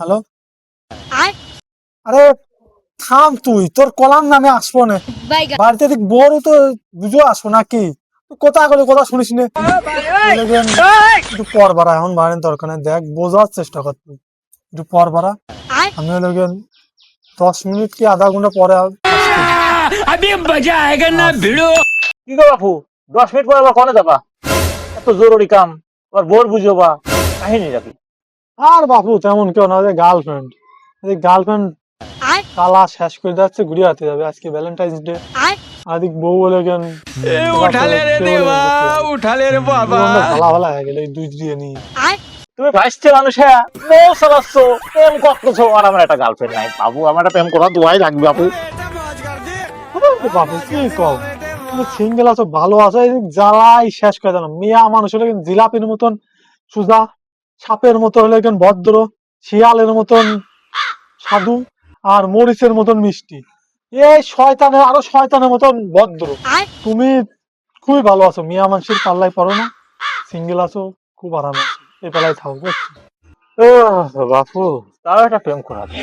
Hello, আরে থাম তুই, তোর কলাম নামে আসবো না। বাড়িতে দেখ বড় তো বুঝো আসবো নাকি? কথা বলে কথা শুনিস না। একটু পর বাড়া, এখন বাড়েন দরকার নেই, দেখ বোঝার চেষ্টা কর তুই। একটু পর বাড়া, আমি হলো গিয়ে 10 মিনিট কি আধা ঘন্টা পরে আসতেছি। अभी मजा आएगा ना আচ্ছা। भिड़ो। কি গো বাপু, 10 মিনিট পর আবার কনে যাবা? এত জরুরি কাম, আবার বোর বুঝো বা কাহিনী নাকি? আর বাপু তেমন কেউ না, গার্লফ্রেন্ড, গার্লফ্রেন্ড কালা শেষ করে যাচ্ছে, ঘুরিয়ে হাতে যাবে আজকে ভ্যালেন্টাইন্স ডে। আদিক বউ বলে কেন उठा ले रे देवा, उठा ले रे बाबा। জীবনটা ভালা ভালা হয়ে গেল এই দুই দিয়ে নিয়ে। তুমি ভাইসছে মানুষ, হ্যাঁ বউ চালাচ্ছ, প্রেম করতেছো, আর আমার একটা গার্লফ্রেন্ড নাই। বাবু আমার একটা প্রেম করা দোয়াই লাগবে বাপু। বাপু কি কও, তুমি সিঙ্গেল আছো, ভালো আছো, এই জ্বালাই শেষ করে দিলাম। মিয়া মানুষ হলে কিন্তু জিলাপির মতন সুজা, সাপের মতো হলে কেন ভদ্র, শিয়ালের মতন সাধু, আর মরিচের মতন মিষ্টি। এই শয়তানের আরো শয়তানের মতন ভদ্র। তুমি খুবই ভালো আছো, মিয়া মানুষের পাল্লাই পড়ো না, সিঙ্গেল আছো, খুব আরামে আছো, এই পাল্লাই থাকো, বুঝছো? ও বাপু, তাও একটা প্রেম করা যায়।